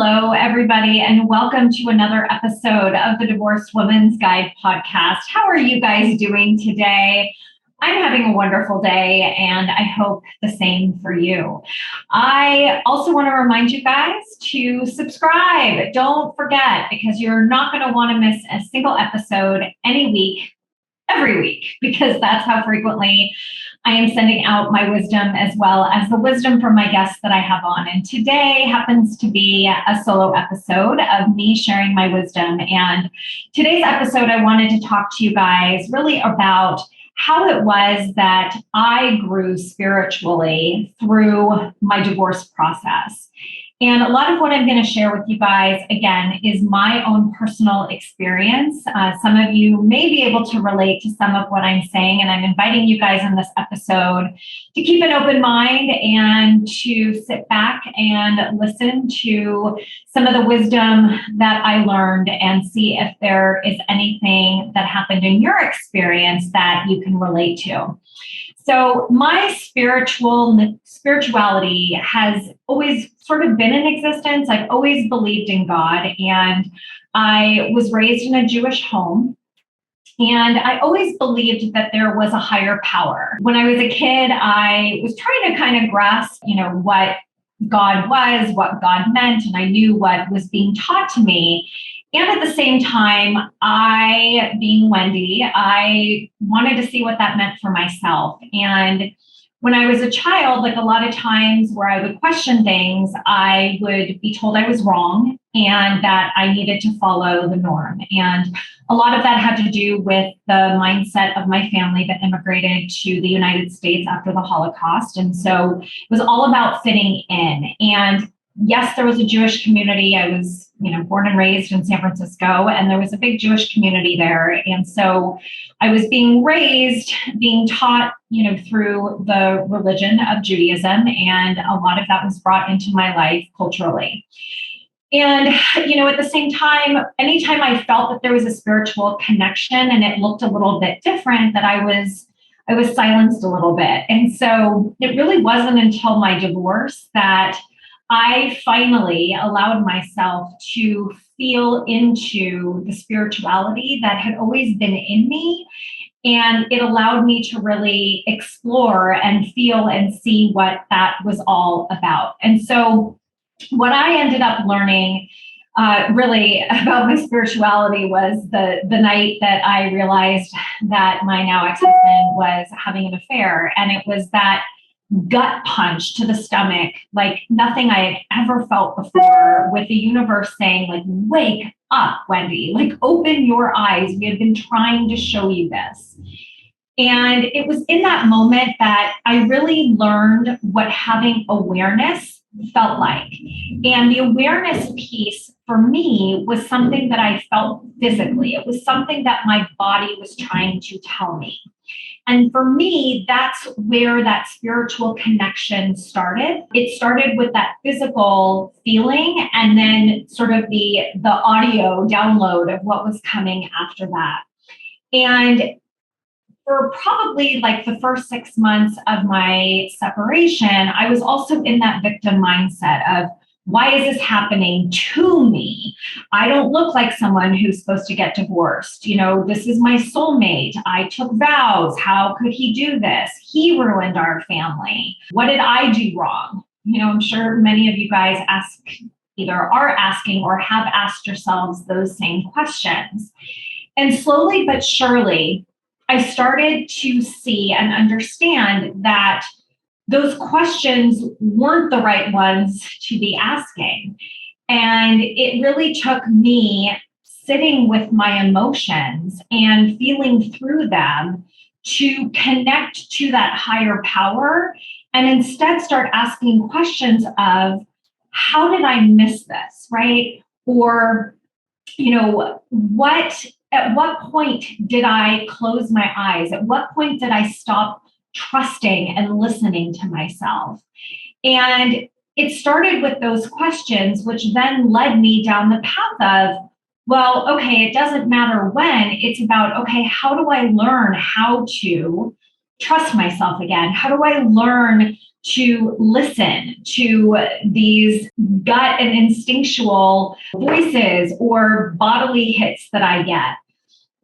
Hello, everybody, and welcome to another episode of the Divorced Woman's Guide podcast. How are you guys doing today? I'm having a wonderful day, and I hope the same for you. I also want to remind you guys to subscribe. Don't forget, because you're not going to want to miss a single episode any week, every week, because that's how frequently I am sending out my wisdom as well as the wisdom from my guests that I have on. And today happens to be a solo episode of me sharing my wisdom. And today's episode, I wanted to talk to you guys really about how it was that I grew spiritually through my divorce process. And a lot of what I'm going to share with you guys, again, is my own personal experience. Some of you may be able to relate to some of what I'm saying, and I'm inviting you guys in this episode to keep an open mind and to sit back and listen to some of the wisdom that I learned and see if there is anything that happened in your experience that you can relate to. So my spirituality has always sort of been in existence. I've always believed in God, and I was raised in a Jewish home. And I always believed that there was a higher power. When I was a kid, I was trying to kind of grasp, what God was, what God meant, and I knew what was being taught to me. And at the same time, I, being Wendy, I wanted to see what that meant for myself. And when I was a child, like a lot of times where I would question things, I would be told I was wrong and that I needed to follow the norm. And a lot of that had to do with the mindset of my family that immigrated to the United States after the Holocaust. And so it was all about fitting in. And yes, there was a Jewish community. I was, born and raised in San Francisco, and there was a big Jewish community there. And so I was being raised, being taught, through the religion of Judaism, and a lot of that was brought into my life culturally. And, at the same time, anytime I felt that there was a spiritual connection and it looked a little bit different, that I was silenced a little bit. And so it really wasn't until my divorce that I finally allowed myself to feel into the spirituality that had always been in me. And it allowed me to really explore and feel and see what that was all about. And so what I ended up learning really about my spirituality was the night that I realized that my now ex-husband was having an affair. And it was that gut punch to the stomach, like nothing I had ever felt before, with the universe saying, like, wake up, Wendy, like open your eyes. We have been trying to show you this. And it was in that moment that I really learned what having awareness felt like. And the awareness piece for me was something that I felt physically. It was something that my body was trying to tell me. And for me, that's where that spiritual connection started. It started with that physical feeling, and then sort of the audio download of what was coming after that. And for probably like the first 6 months of my separation, I was also in that victim mindset of, why is this happening to me? I don't look like someone who's supposed to get divorced. This is my soulmate. I took vows. How could he do this? He ruined our family. What did I do wrong? I'm sure many of you guys either are asking or have asked yourselves those same questions. And slowly but surely, I started to see and understand that those questions weren't the right ones to be asking. And it really took me sitting with my emotions and feeling through them to connect to that higher power, and instead start asking questions of, how did I miss this, right? Or, at what point did I close my eyes? At what point did I stop trusting and listening to myself? And it started with those questions, which then led me down the path of, well, okay, it doesn't matter when. It's about, okay, how do I learn how to trust myself again? How do I learn to listen to these gut and instinctual voices or bodily hits that I get?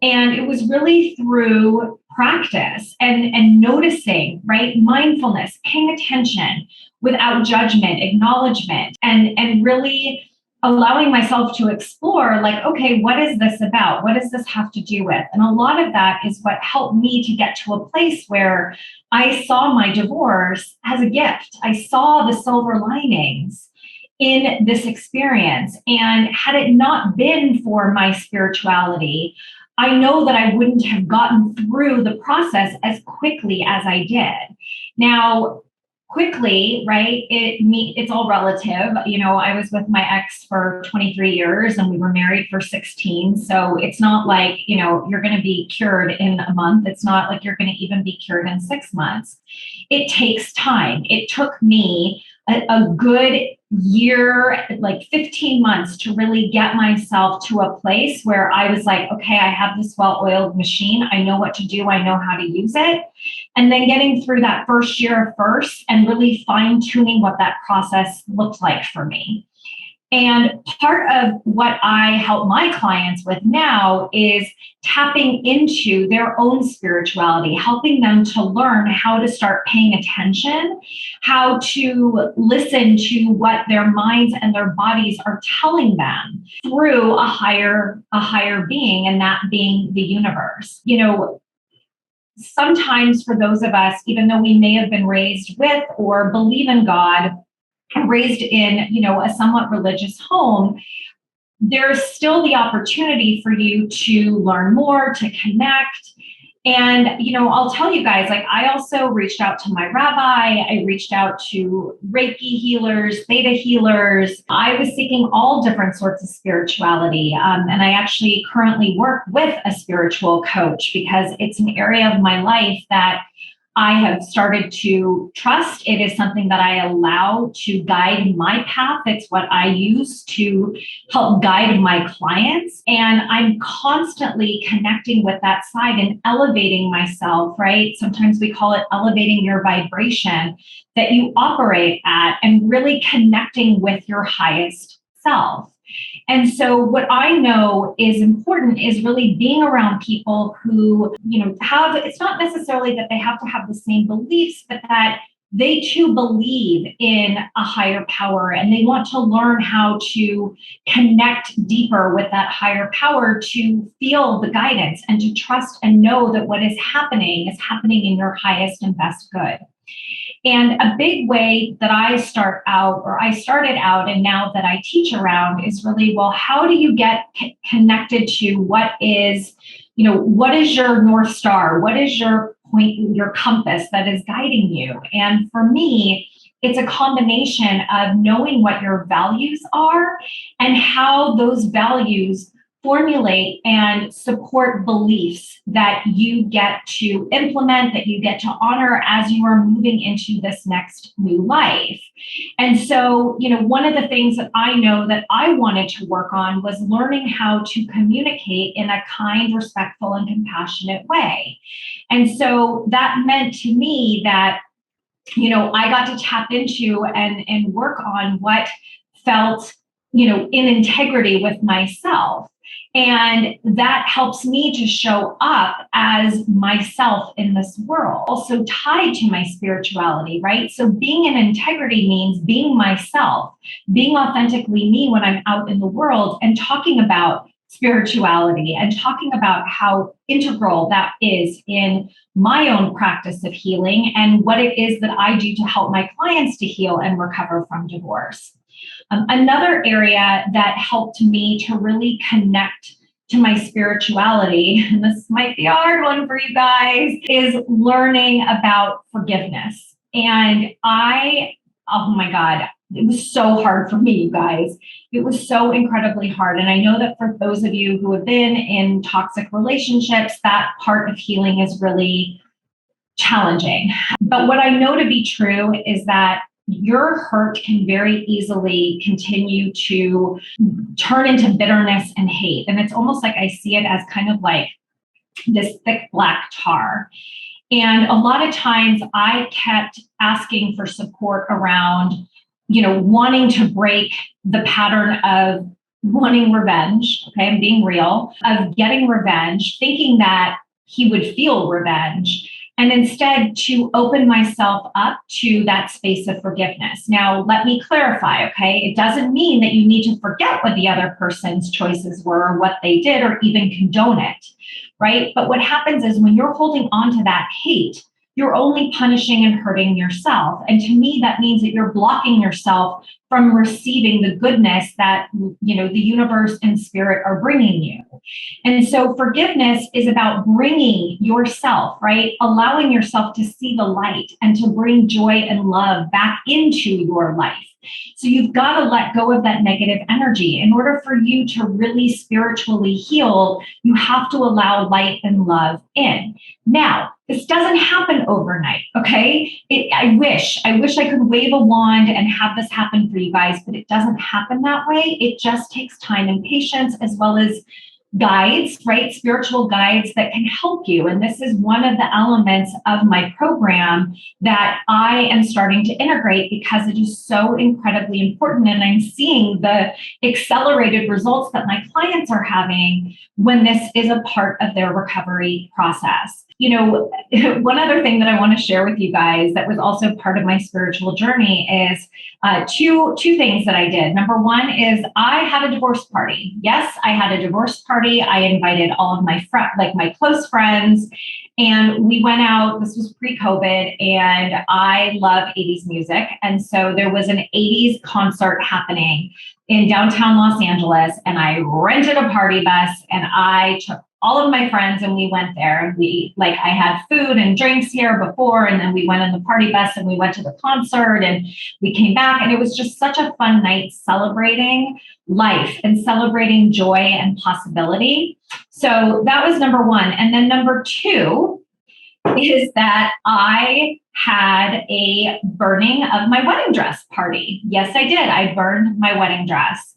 And it was really through practice and noticing, right? Mindfulness, paying attention without judgment, acknowledgement, and really allowing myself to explore, like, okay, what is this about? What does this have to do with? And a lot of that is what helped me to get to a place where I saw my divorce as a gift. I saw the silver linings in this experience. And had it not been for my spirituality, I know that I wouldn't have gotten through the process as quickly as I did. Now, quickly, right? It's all relative. I was with my ex for 23 years and we were married for 16. So it's not like, you're going to be cured in a month. It's not like you're going to even be cured in 6 months. It takes time. It took me a good year, like 15 months, to really get myself to a place where I was like, okay, I have this well-oiled machine. I know what to do. I know how to use it. And then getting through that first year first and really fine-tuning what that process looked like for me. And part of what I help my clients with now is tapping into their own spirituality, helping them to learn how to start paying attention, how to listen to what their minds and their bodies are telling them through a higher being, and that being the universe. Sometimes for those of us, even though we may have been raised with or believe in God, raised in, a somewhat religious home, there's still the opportunity for you to learn more, to connect. And, I'll tell you guys, like, I also reached out to my rabbi. I reached out to Reiki healers, theta healers. I was seeking all different sorts of spirituality. And I actually currently work with a spiritual coach because it's an area of my life that I have started to trust. It is something that I allow to guide my path. It's what I use to help guide my clients. And I'm constantly connecting with that side and elevating myself, right? Sometimes we call it elevating your vibration that you operate at and really connecting with your highest self. And so what I know is important is really being around people who, it's not necessarily that they have to have the same beliefs, but that they too believe in a higher power and they want to learn how to connect deeper with that higher power to feel the guidance and to trust and know that what is happening in your highest and best good. And a big way that I started out, and now that I teach around, is really, well, how do you get connected to what is your North Star? What is your point, your compass that is guiding you? And for me, it's a combination of knowing what your values are and how those values formulate and support beliefs that you get to implement, that you get to honor as you are moving into this next new life. And so, one of the things that I know that I wanted to work on was learning how to communicate in a kind, respectful, and compassionate way. And so that meant to me that, I got to tap into and work on what felt, in integrity with myself. And that helps me to show up as myself in this world, also tied to my spirituality, right? So being in integrity means being myself, being authentically me when I'm out in the world and talking about spirituality and talking about how integral that is in my own practice of healing and what it is that I do to help my clients to heal and recover from divorce. Another area that helped me to really connect to my spirituality, and this might be a hard one for you guys, is learning about forgiveness. And oh my God, it was so hard for me, you guys. It was so incredibly hard. And I know that for those of you who have been in toxic relationships, that part of healing is really challenging. But what I know to be true is that your hurt can very easily continue to turn into bitterness and hate. And it's almost like I see it as kind of like this thick black tar. And a lot of times I kept asking for support around, wanting to break the pattern of wanting revenge. Okay, I'm being real, of getting revenge, thinking that he would feel revenge, and instead to open myself up to that space of forgiveness. Now, let me clarify, okay? It doesn't mean that you need to forget what the other person's choices were, or what they did, or even condone it, right? But what happens is when you're holding on to that hate, you're only punishing and hurting yourself. And to me, that means that you're blocking yourself from receiving the goodness that, the universe and spirit are bringing you. And so forgiveness is about bringing yourself, right? Allowing yourself to see the light and to bring joy and love back into your life. So you've got to let go of that negative energy. In order for you to really spiritually heal, you have to allow light and love in. Now, this doesn't happen overnight, okay? I wish I could wave a wand and have this happen for you guys, but it doesn't happen that way. It just takes time and patience, as well as guides, right? Spiritual guides that can help you. And this is one of the elements of my program that I am starting to integrate because it is so incredibly important. And I'm seeing the accelerated results that my clients are having when this is a part of their recovery process. One other thing that I want to share with you guys that was also part of my spiritual journey is two things that I did. Number one is I had a divorce party. Yes, I had a divorce party. I invited all of my my close friends, and we went out. This was pre-COVID, and I love 80s music. And so there was an 80s concert happening in downtown Los Angeles, and I rented a party bus, and I took all of my friends and we went there, and I had food and drinks here before, and then we went in the party bus and we went to the concert, and we came back, and it was just such a fun night celebrating life and celebrating joy and possibility. So that was number one. And then number two is that I had a burning of my wedding dress party. Yes, I did. I burned my wedding dress.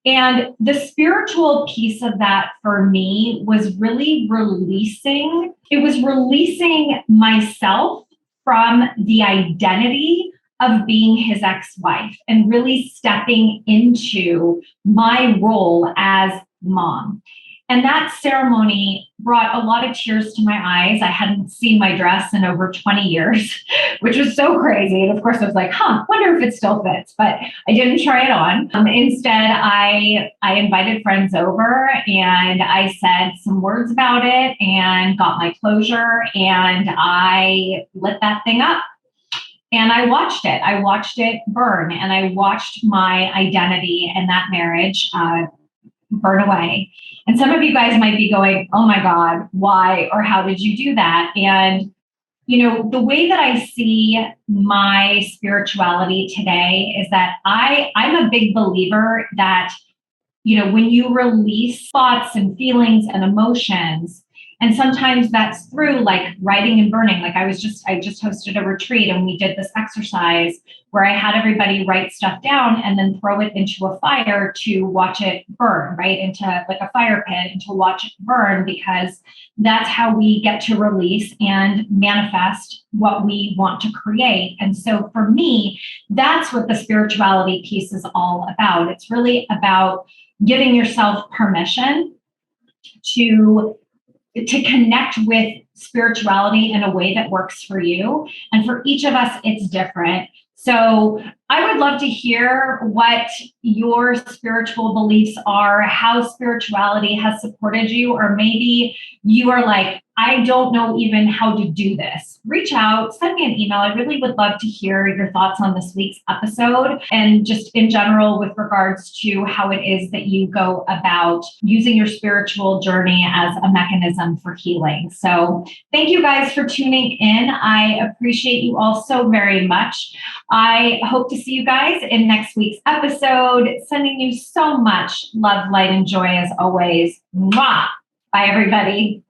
And the spiritual piece of that for me was really releasing. It was releasing myself from the identity of being his ex-wife and really stepping into my role as mom. And that ceremony brought a lot of tears to my eyes. I hadn't seen my dress in over 20 years, which was so crazy. And of course I was like, wonder if it still fits, but I didn't try it on. Instead, I invited friends over and I said some words about it and got my closure, and I lit that thing up. And I watched it. I watched it burn, and I watched my identity and that marriage burn away. And some of you guys might be going, oh my God, why or how did you do that? And, the way that I see my spirituality today is that I'm a big believer that, when you release thoughts and feelings and emotions, and sometimes that's through like writing and burning. Like I just hosted a retreat, and we did this exercise where I had everybody write stuff down and then throw it into a fire to watch it burn, right? Into like a fire pit, and to watch it burn, because that's how we get to release and manifest what we want to create. And so for me, that's what the spirituality piece is all about. It's really about giving yourself permission to connect with spirituality in a way that works for you. And for each of us, it's different. So I would love to hear what your spiritual beliefs are, how spirituality has supported you, or maybe you are like, I don't know even how to do this. Reach out, send me an email. I really would love to hear your thoughts on this week's episode, and just in general with regards to how it is that you go about using your spiritual journey as a mechanism for healing. So thank you guys for tuning in. I appreciate you all so very much. I hope to see you guys in next week's episode. Sending you so much love, light, and joy as always. Mwah! Bye, everybody.